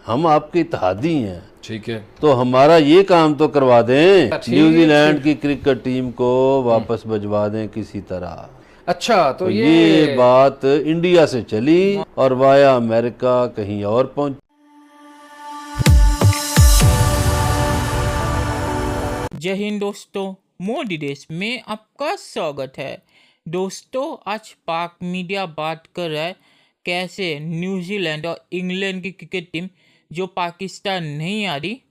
हम आपके इत्तेहादी हैं, ठीक है, तो हमारा ये काम तो करवा दें, ठीक, न्यूजीलैंड की क्रिकेट टीम को वापस भिजवा दें किसी तरह। अच्छा तो ये बात इंडिया से चली और वाया अमेरिका कहीं और पहुंची। जय हिंद दोस्तों, मोदी देश में आपका स्वागत है। दोस्तों, आज पाक मीडिया बात कर रहा है कैसे न्यूजीलैंड और इंग्लैंड की क्रिकेट टीम जो पाकिस्तान नहीं आ रही,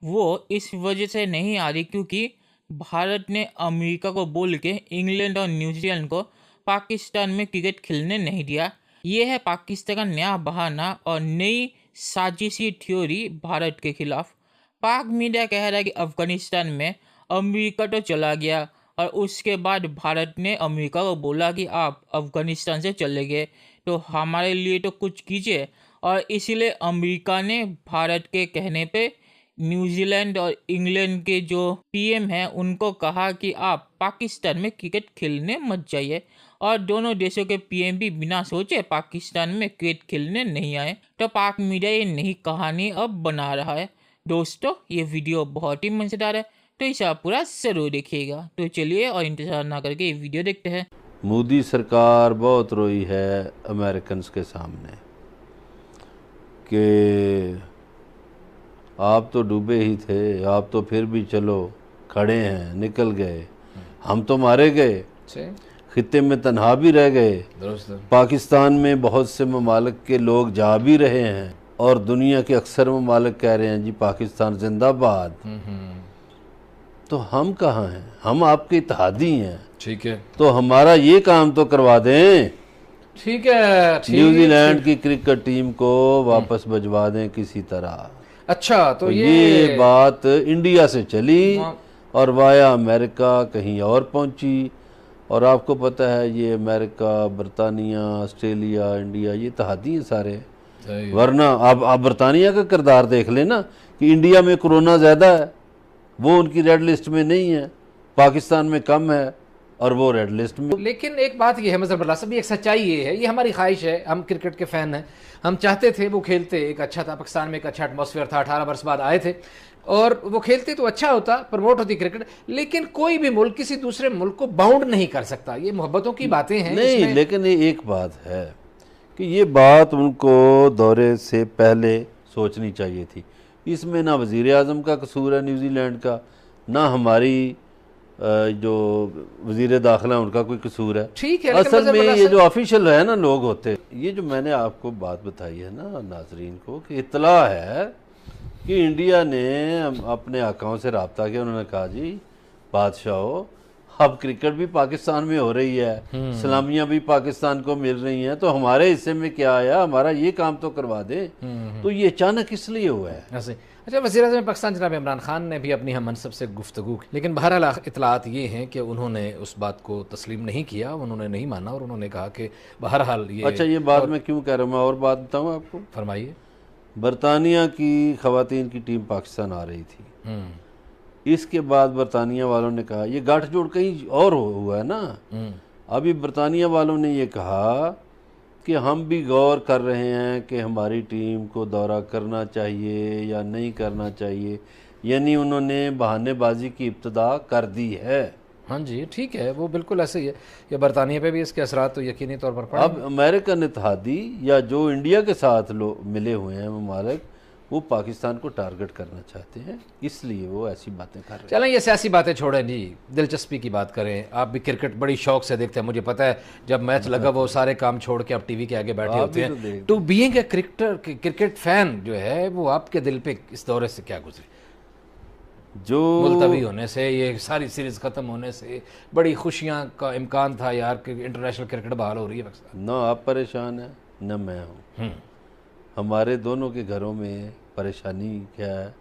वो इस वजह से नहीं आ रही क्योंकि भारत ने अमेरिका को बोल के इंग्लैंड और न्यूजीलैंड को पाकिस्तान में क्रिकेट खेलने नहीं दिया। ये है पाकिस्तान का नया बहाना और नई साजिशी थ्योरी भारत के खिलाफ। पाक मीडिया कह रहा है कि अफगानिस्तान में अमेरिका तो चला गया और उसके बाद भारत ने अमेरिका को बोला कि आप अफगानिस्तान से चले गए तो हमारे लिए तो कुछ कीजिए, और इसीलिए अमेरिका ने भारत के कहने पे न्यूजीलैंड और इंग्लैंड के जो पीएम हैं उनको कहा कि आप पाकिस्तान में क्रिकेट खेलने मत जाइए, और दोनों देशों के पीएम भी बिना सोचे पाकिस्तान में क्रिकेट खेलने नहीं आए। तो पाक मीडिया ये नई कहानी अब बना रहा है। दोस्तों, ये वीडियो बहुत ही मज़ेदार है तो इसे आप पूरा ज़रूर देखिएगा। तो चलिए और इंतज़ार ना करके ये वीडियो देखते हैं। मोदी सरकार बहुत रोई है अमेरिकन्स के सामने कि आप तो डूबे ही थे, आप तो फिर भी चलो खड़े हैं, निकल गए, हम तो मारे गए, खित्ते में तन्हा भी रह गए, पाकिस्तान में बहुत से ममालिक के लोग जा भी रहे हैं और दुनिया के अक्सर ममालिक कह रहे हैं जी पाकिस्तान जिंदाबाद। तो हम कहाँ हैं? हम आपके इत्तेहादी हैं, ठीक है, तो हमारा ये काम तो करवा दें, ठीक है, न्यूजीलैंड की क्रिकेट टीम को वापस भिजवा दें किसी तरह। अच्छा तो ये बात इंडिया से चली और वाया अमेरिका कहीं और पहुंची। और आपको पता है ये अमेरिका, बरतानिया, ऑस्ट्रेलिया, इंडिया ये इत्तेहादी हैं सारे। वरना आप बरतानिया का किरदार देख लेना कि इंडिया में कोरोना ज़्यादा है, वो उनकी रेड लिस्ट में नहीं है, पाकिस्तान में कम है और वो रेड लिस्ट में। लेकिन एक बात ये है मजहर साहब, एक सच्चाई ये है, ये हमारी ख्वाहिश है, हम क्रिकेट के फ़ैन हैं, हम चाहते थे वो खेलते, एक अच्छा था, पाकिस्तान में एक अच्छा एटमॉस्फेयर था, 18 वर्ष बाद आए थे और वो खेलते तो अच्छा होता, प्रमोट होती क्रिकेट। लेकिन कोई भी मुल्क किसी दूसरे मुल्क को बाउंड नहीं कर सकता, ये मोहब्बतों की बातें हैं। नहीं, लेकिन ये एक बात है कि ये बात उनको दौरे से पहले सोचनी चाहिए थी। इसमें ना वज़ीर आज़म का कसूर है न्यूजीलैंड का, ना हमारी जो वज़ीर दाखिला उनका कोई कसूर है। ठीक है, असल में ये जो ऑफिशियल है ना लोग होते, ये जो मैंने आपको बात बताई है ना नाजरीन को कि इत्तला है कि इंडिया ने अपने आकाओं से रब्ता किया, उन्होंने कहा जी बादशाहो अब क्रिकेट भी पाकिस्तान में हो रही है, सलामियाँ भी पाकिस्तान को मिल रही हैं, तो हमारे हिस्से में क्या आया, हमारा ये काम तो करवा दे। तो ये अचानक इसलिए हुआ है ऐसे। अच्छा, वज़ीर-ए-आज़म पाकिस्तान जनाब इमरान खान ने भी अपनी हम मनसब से गुफ्तगू की, लेकिन बहरहाल इतलात ये हैं कि उन्होंने उस बात को तस्लीम नहीं किया, उन्होंने नहीं माना और उन्होंने कहा कि बहरहाल ये। अच्छा, ये बात मैं क्यों कह रहा हूँ, मैं और बात बताऊँ आपको। फरमाइए। बरतानिया की ख़वातीन की टीम पाकिस्तान आ रही थी, इसके बाद बरतानिया वालों ने कहा, ये गठजोड़ कहीं और हुआ है ना, अभी बरतानिया वालों ने ये कहा कि हम भी गौर कर रहे हैं कि हमारी टीम को दौरा करना चाहिए या नहीं करना चाहिए, यानी उन्होंने बहानेबाजी की इब्तिदा कर दी है। हाँ जी, ठीक है, वो बिल्कुल ऐसे ही है, या बरतानिया पे भी इसके असरात तो यकीनी तौर पर पड़े। अब अमेरिकन इत्तेहादी या जो इंडिया के साथ मिले हुए हैं ममालिक, वो पाकिस्तान को टारगेट करना चाहते हैं, इसलिए वो ऐसी बातें कर रहे हैं। चलें, ये सियासी बातें छोड़ें जी, दिलचस्पी की बात करें। आप भी क्रिकेट बड़ी शौक से देखते हैं, मुझे पता है, जब मैच लगा वो सारे काम छोड़ के आप टीवी के आगे बैठे होते हैं। To being a cricket fan जो है वो आपके दिल पे इस दौरे से क्या गुजरे, जो मुलतवी होने से, ये सारी सीरीज खत्म होने से बड़ी खुशियां का इम्कान था यार कि इंटरनेशनल क्रिकेट बहाल हो रही है। ना आप परेशान हैं ना मैं हूँ, हमारे दोनों के घरों में परेशानी क्या है,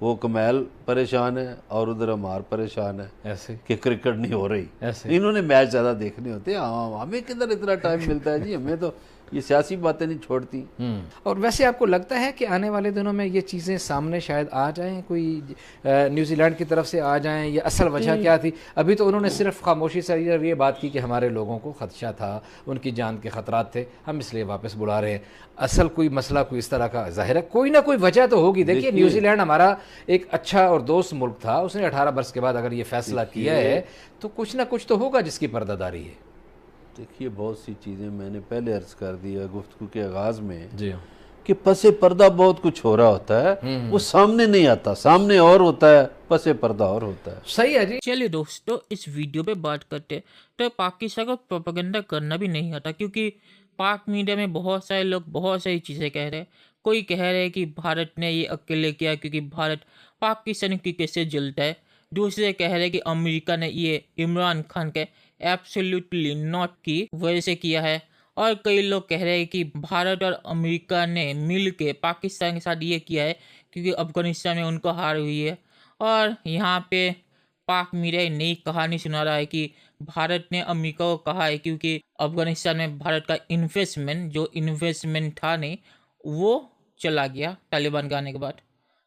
वो कमैल परेशान है और उधर अमार परेशान है ऐसे कि क्रिकेट नहीं हो रही। ऐसे इन्होंने मैच ज़्यादा देखने होते हैं, हमें किधर इतना टाइम मिलता है जी, हमें तो ये सियासी बातें नहीं छोड़ती। और वैसे आपको लगता है कि आने वाले दिनों में ये चीज़ें सामने शायद आ जाएं, कोई न्यूजीलैंड की तरफ से आ जाएं, या असल वजह क्या थी? अभी तो उन्होंने सिर्फ खामोशी से ये बात की कि हमारे लोगों को खदशा था, उनकी जान के खतरात थे, हम इसलिए वापस बुला रहे हैं। असल कोई मसला कोई इस तरह का ज़ाहिर है कोई ना कोई वजह तो होगी। देखिए न्यूजीलैंड हमारा एक अच्छा और दोस्त मुल्क था, उसने 18 वर्ष के बाद अगर ये फैसला किया है तो कुछ ना कुछ तो होगा जिसकी पर्दादारी है। देखिए बहुत सी चीज़ें मैंने पहले अर्ज कर दिया गुफ्तगू के आगाज़ में जी कि पसे पर्दा बहुत कुछ हो रहा होता है, वो सामने नहीं आता, सामने और होता है, पसे पर्दा और होता है। सही है जी। चलिए दोस्तों, इस वीडियो पे बात करते हैं। तो पाकिस्तान को प्रोपेगेंडा करना भी नहीं आता, क्योंकि पाक मीडिया में बहुत सारे लोग बहुत सारी चीज़ें कह रहे हैं। कोई कह रहे हैं कि भारत ने ये अकेले किया क्योंकि भारत पाकिस्तानी क्रिकेट से जलता है। दूसरे कह रहे हैं कि अमेरिका ने ये इमरान खान के एब्सोल्युटली नॉट की वजह से किया है। और कई लोग कह रहे हैं कि भारत और अमेरिका ने मिल के पाकिस्तान के साथ ये किया है क्योंकि अफगानिस्तान में उनको हार हुई है। और यहाँ पे पाक मीडिया नई कहानी सुना रहा है कि भारत ने अमेरिका को कहा है क्योंकि अफगानिस्तान में भारत का इन्वेस्टमेंट था नहीं, वो चला गया तालिबान के आने के बाद।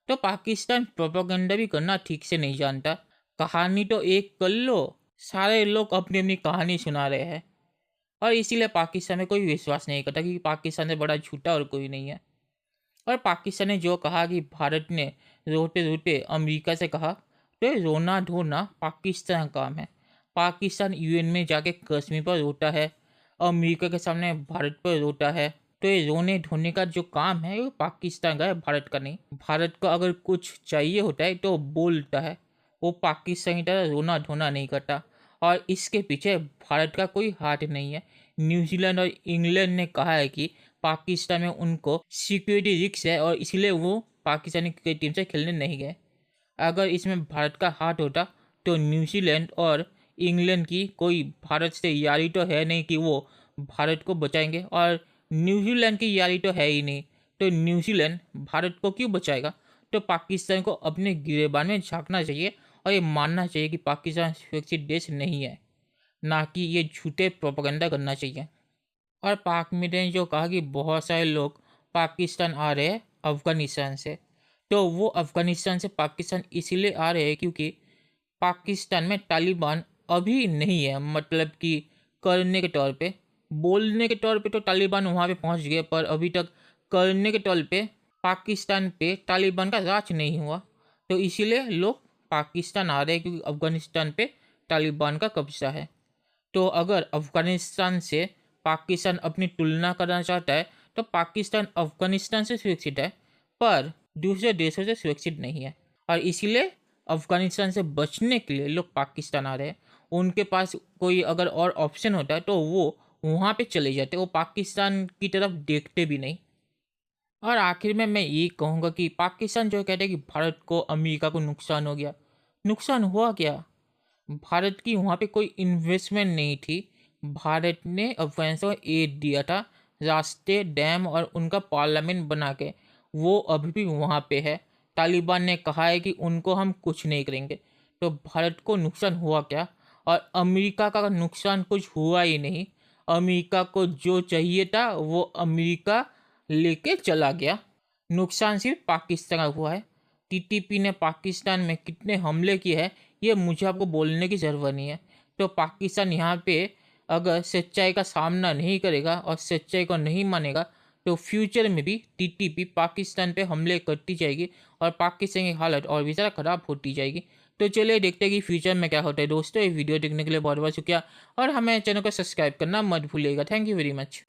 तो पाकिस्तान प्रोपेगेंडा भी करना ठीक से नहीं जानता। कहानी तो एक कर लो, सारे लोग अपनी अपनी कहानी सुना रहे हैं और इसीलिए पाकिस्तान में कोई विश्वास नहीं करता क्योंकि पाकिस्तान से बड़ा झूठा और कोई नहीं है। और पाकिस्तान ने जो कहा कि भारत ने रोते रोते अमेरिका से कहा, तो रोना धोना पाकिस्तान का काम है। पाकिस्तान यूएन में जाके कश्मीर पर रोता है, अमेरिका के सामने भारत पर रोता है। तो ये रोने धोने का जो काम है वो पाकिस्तान का है, भारत का नहीं। भारत को अगर कुछ चाहिए होता है तो बोलता है, वो पाकिस्तान की तरह रोना धोना नहीं करता। और इसके पीछे भारत का कोई हाथ नहीं है। न्यूजीलैंड और इंग्लैंड ने कहा है कि पाकिस्तान में उनको सिक्योरिटी रिस्क है और इसलिए वो पाकिस्तानी क्रिकेट टीम से खेलने नहीं गए। अगर इसमें भारत का हाथ होता तो न्यूजीलैंड और इंग्लैंड की कोई भारत से यारी तो है नहीं कि वो भारत को बचाएंगे, और न्यूजीलैंड की यारी तो है ही नहीं, तो न्यूजीलैंड भारत को क्यों बचाएगा। तो पाकिस्तान को अपने गिरेबान में झांकना चाहिए और ये मानना चाहिए कि पाकिस्तान सुरक्षित देश नहीं है, ना कि ये झूठे प्रोपेगेंडा करना चाहिए। और पाक मीडिया ने जो कहा कि बहुत सारे लोग पाकिस्तान आ रहे हैं अफ़गानिस्तान से, तो वो अफ़गानिस्तान से पाकिस्तान इसीलिए आ रहे हैं क्योंकि पाकिस्तान में तालिबान अभी नहीं है। मतलब कि करने के तौर पे, बोलने के तौर पे तो तालिबान वहाँ पे पहुँच गए, पर अभी तक करने के तौर पे पाकिस्तान पे तालिबान का राज नहीं हुआ। तो इसीलिए लोग पाकिस्तान आ रहे हैं क्योंकि अफ़गानिस्तान पे तालिबान का कब्जा है। तो अगर अफ़गानिस्तान से पाकिस्तान अपनी तुलना करना चाहता है तो पाकिस्तान अफ़गानिस्तान से सुरक्षित है पर दूसरे देशों से सुरक्षित नहीं है, और इसीलिए अफ़गानिस्तान से बचने के लिए लोग पाकिस्तान आ रहे हैं। उनके पास कोई अगर और ऑप्शन होता है तो वो वहाँ पे चले जाते, वो पाकिस्तान की तरफ देखते भी नहीं। और आखिर में मैं ये कहूँगा कि पाकिस्तान जो कहते हैं कि भारत को अमेरिका को नुकसान हो गया, नुकसान हुआ क्या? भारत की वहाँ पे कोई इन्वेस्टमेंट नहीं थी। भारत ने अफगानिस्तान को एड दिया था, रास्ते, डैम और उनका पार्लियामेंट बना के, वो अभी भी वहाँ पे है। तालिबान ने कहा है कि उनको हम कुछ नहीं करेंगे। तो भारत को नुकसान हुआ क्या? और अमेरिका का नुकसान कुछ हुआ ही नहीं। अमेरिका को जो चाहिए था वो अमेरिका लेके चला गया। नुकसान सिर्फ पाकिस्तान का हुआ है। टीटीपी ने पाकिस्तान में कितने हमले किए हैं ये मुझे आपको बोलने की ज़रूरत नहीं है। तो पाकिस्तान यहाँ पे अगर सच्चाई का सामना नहीं करेगा और सच्चाई को नहीं मानेगा तो फ्यूचर में भी टीटीपी पाकिस्तान पे हमले करती जाएगी और पाकिस्तान की हालत और भी ज़्यादा ख़राब होती जाएगी। तो चलिए देखते हैं कि फ्यूचर में क्या होता है। दोस्तों ये वीडियो देखने के लिए बहुत बहुत शुक्रिया और हमें चैनल को सब्सक्राइब करना मत भूलिएगा। Thank you very much.